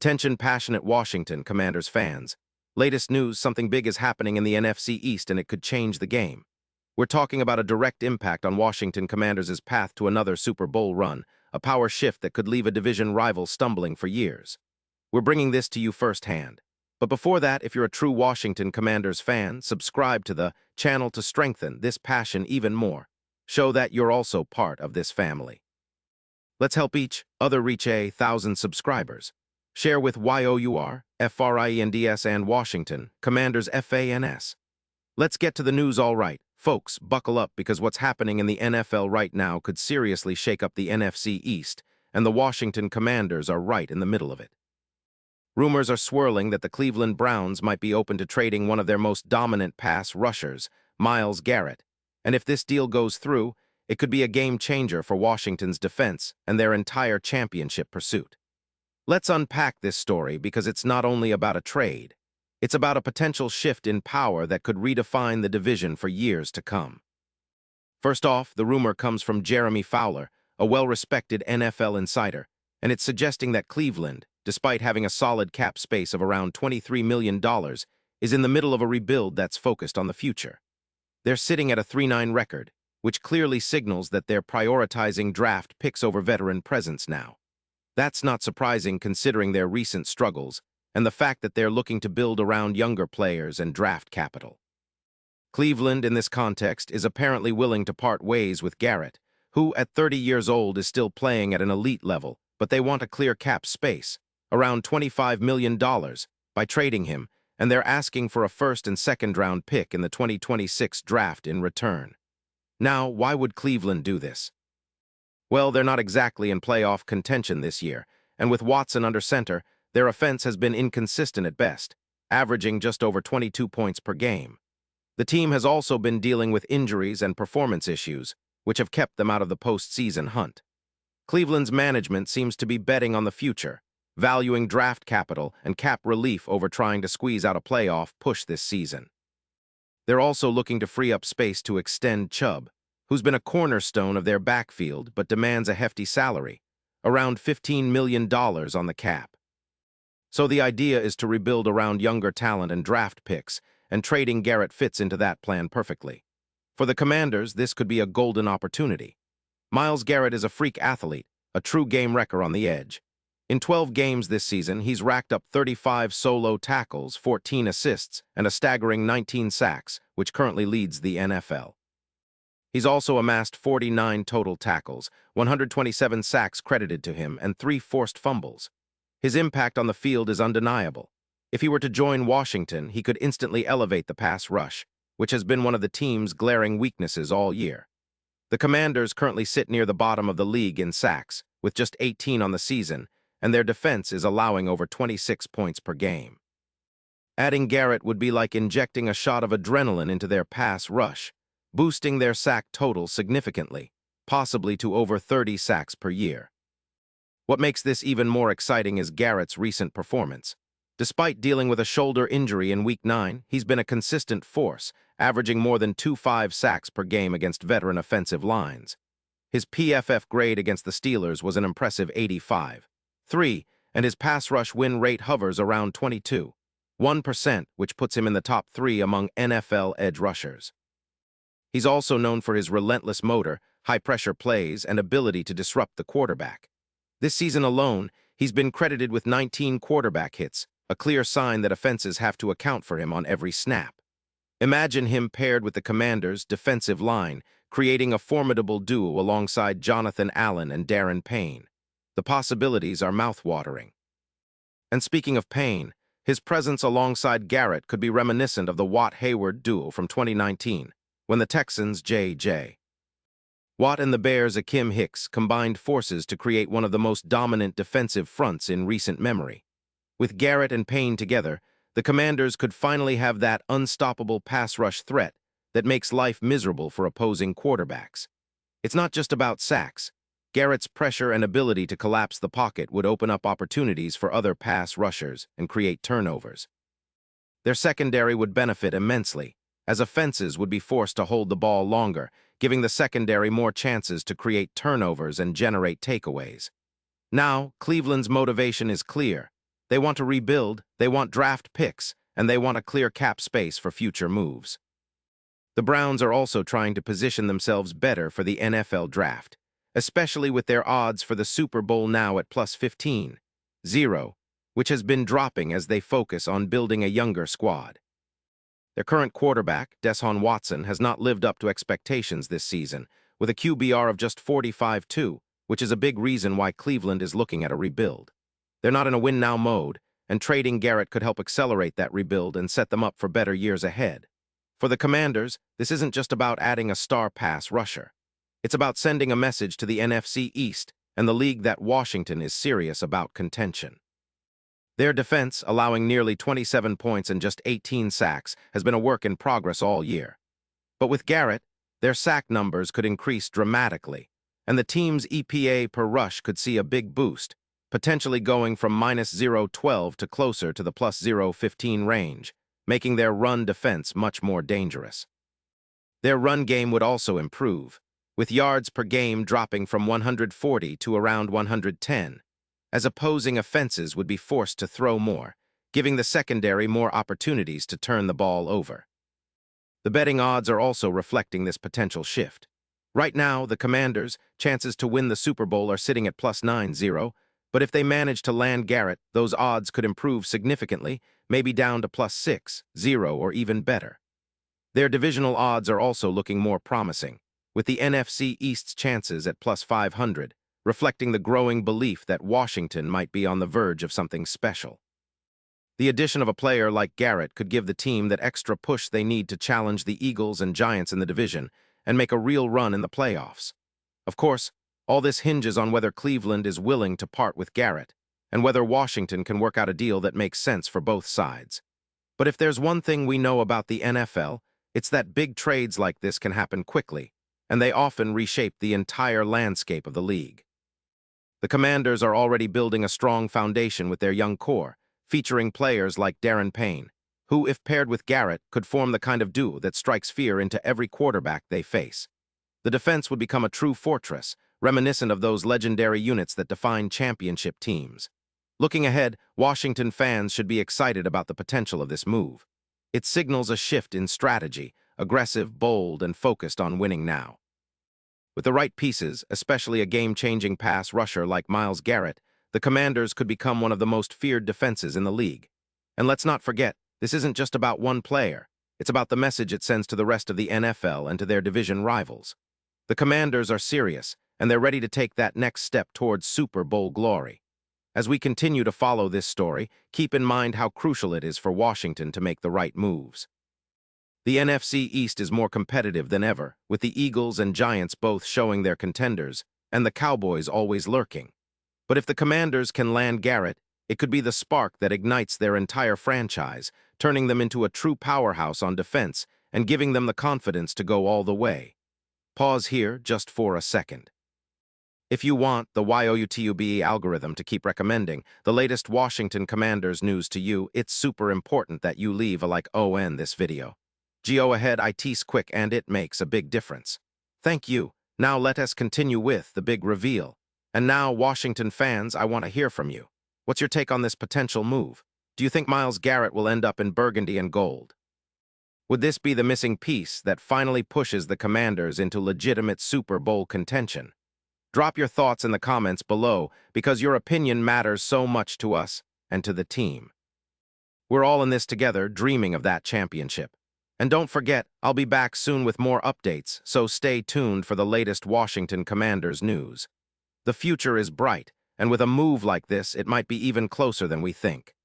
Attention passionate Washington Commanders fans. Latest news, something big is happening in the NFC East and it could change the game. We're talking about a direct impact on Washington Commanders' path to another Super Bowl run, a power shift that could leave a division rival stumbling for years. We're bringing this to you firsthand. But before that, if you're a true Washington Commanders fan, subscribe to the channel to strengthen this passion even more. Show that you're also part of this family. Let's help each other reach 1,000 subscribers. Share with YOUR, FRIENDS and Washington, Commanders FANS. Let's get to the news all right. Folks, buckle up because what's happening in the NFL right now could seriously shake up the NFC East, and the Washington Commanders are right in the middle of it. Rumors are swirling that the Cleveland Browns might be open to trading one of their most dominant pass rushers, Myles Garrett. And if this deal goes through, it could be a game changer for Washington's defense and their entire championship pursuit. Let's unpack this story because it's not only about a trade. It's about a potential shift in power that could redefine the division for years to come. First off, the rumor comes from Jeremy Fowler, a well-respected NFL insider, and it's suggesting that Cleveland, despite having a solid cap space of around $23 million, is in the middle of a rebuild that's focused on the future. They're sitting at a 3-9 record, which clearly signals that they're prioritizing draft picks over veteran presence now. That's not surprising considering their recent struggles and the fact that they're looking to build around younger players and draft capital. Cleveland, in this context, is apparently willing to part ways with Garrett, who, at 30 years old, is still playing at an elite level, but they want a clear cap space, around $25 million, by trading him, and they're asking for a first- and second-round pick in the 2026 draft in return. Now, why would Cleveland do this? Well, they're not exactly in playoff contention this year, and with Watson under center, their offense has been inconsistent at best, averaging just over 22 points per game. The team has also been dealing with injuries and performance issues, which have kept them out of the postseason hunt. Cleveland's management seems to be betting on the future, valuing draft capital and cap relief over trying to squeeze out a playoff push this season. They're also looking to free up space to extend Chubb, who's been a cornerstone of their backfield but demands a hefty salary, around $15 million on the cap. So the idea is to rebuild around younger talent and draft picks, and trading Garrett fits into that plan perfectly. For the Commanders, this could be a golden opportunity. Myles Garrett is a freak athlete, a true game wrecker on the edge. In 12 games this season, he's racked up 35 solo tackles, 14 assists, and a staggering 19 sacks, which currently leads the NFL. He's also amassed 49 total tackles, 127 sacks credited to him, and 3 forced fumbles. His impact on the field is undeniable. If he were to join Washington, he could instantly elevate the pass rush, which has been one of the team's glaring weaknesses all year. The Commanders currently sit near the bottom of the league in sacks, with just 18 on the season, and their defense is allowing over 26 points per game. Adding Garrett would be like injecting a shot of adrenaline into their pass rush, boosting their sack total significantly, possibly to over 30 sacks per year. What makes this even more exciting is Garrett's recent performance. Despite dealing with a shoulder injury in Week 9, he's been a consistent force, averaging more than 2.5 sacks per game against veteran offensive lines. His PFF grade against the Steelers was an impressive 85.3, and his pass rush win rate hovers around 22.1%, which puts him in the top 3 among NFL edge rushers. He's also known for his relentless motor, high-pressure plays, and ability to disrupt the quarterback. This season alone, he's been credited with 19 quarterback hits, a clear sign that offenses have to account for him on every snap. Imagine him paired with the Commanders' defensive line, creating a formidable duo alongside Jonathan Allen and Darren Payne. The possibilities are mouth-watering. And speaking of Payne, his presence alongside Garrett could be reminiscent of the Watt-Hayward duo from 2019, when the Texans' J.J. Watt and the Bears' Akiem Hicks combined forces to create one of the most dominant defensive fronts in recent memory. With Garrett and Payne together, the Commanders could finally have that unstoppable pass rush threat that makes life miserable for opposing quarterbacks. It's not just about sacks. Garrett's pressure and ability to collapse the pocket would open up opportunities for other pass rushers and create turnovers. Their secondary would benefit immensely, as offenses would be forced to hold the ball longer, giving the secondary more chances to create turnovers and generate takeaways. Now, Cleveland's motivation is clear. They want to rebuild, they want draft picks, and they want a clear cap space for future moves. The Browns are also trying to position themselves better for the NFL draft, especially with their odds for the Super Bowl now at plus 15-0, which has been dropping as they focus on building a younger squad. Their current quarterback, Deshaun Watson, has not lived up to expectations this season, with a QBR of just 45-2, which is a big reason why Cleveland is looking at a rebuild. They're not in a win-now mode, and trading Garrett could help accelerate that rebuild and set them up for better years ahead. For the Commanders, this isn't just about adding a star pass rusher. It's about sending a message to the NFC East and the league that Washington is serious about contention. Their defense, allowing nearly 27 points and just 18 sacks, has been a work in progress all year. But with Garrett, their sack numbers could increase dramatically, and the team's EPA per rush could see a big boost, potentially going from minus 0.12 to closer to the plus 0.15 range, making their run defense much more dangerous. Their run game would also improve, with yards per game dropping from 140 to around 110, as opposing offenses would be forced to throw more, giving the secondary more opportunities to turn the ball over. The betting odds are also reflecting this potential shift. Right now, the Commanders' chances to win the Super Bowl are sitting at plus 9-0, but if they manage to land Garrett, those odds could improve significantly, maybe down to plus 6-0 or even better. Their divisional odds are also looking more promising, with the NFC East's chances at plus 500, reflecting the growing belief that Washington might be on the verge of something special. The addition of a player like Garrett could give the team that extra push they need to challenge the Eagles and Giants in the division and make a real run in the playoffs. Of course, all this hinges on whether Cleveland is willing to part with Garrett, and whether Washington can work out a deal that makes sense for both sides. But if there's one thing we know about the NFL, it's that big trades like this can happen quickly, and they often reshape the entire landscape of the league. The Commanders are already building a strong foundation with their young core, featuring players like Darren Payne, who, if paired with Garrett, could form the kind of duo that strikes fear into every quarterback they face. The defense would become a true fortress, reminiscent of those legendary units that define championship teams. Looking ahead, Washington fans should be excited about the potential of this move. It signals a shift in strategy, aggressive, bold, and focused on winning now. With the right pieces, especially a game-changing pass rusher like Myles Garrett, the Commanders could become one of the most feared defenses in the league. And let's not forget, this isn't just about one player. It's about the message it sends to the rest of the NFL and to their division rivals. The Commanders are serious, and they're ready to take that next step towards Super Bowl glory. As we continue to follow this story, keep in mind how crucial it is for Washington to make the right moves. The NFC East is more competitive than ever, with the Eagles and Giants both showing their contenders, and the Cowboys always lurking. But if the Commanders can land Garrett, it could be the spark that ignites their entire franchise, turning them into a true powerhouse on defense and giving them the confidence to go all the way. Pause here just for a second. If you want the YouTube algorithm to keep recommending the latest Washington Commanders news to you, it's super important that you leave a like on this video. Go ahead, it's quick and it makes a big difference. Thank you. Now let us continue with the big reveal. And now, Washington fans, I want to hear from you. What's your take on this potential move? Do you think Myles Garrett will end up in burgundy and gold? Would this be the missing piece that finally pushes the Commanders into legitimate Super Bowl contention? Drop your thoughts in the comments below because your opinion matters so much to us and to the team. We're all in this together, dreaming of that championship. And don't forget, I'll be back soon with more updates, so stay tuned for the latest Washington Commanders news. The future is bright, and with a move like this, it might be even closer than we think.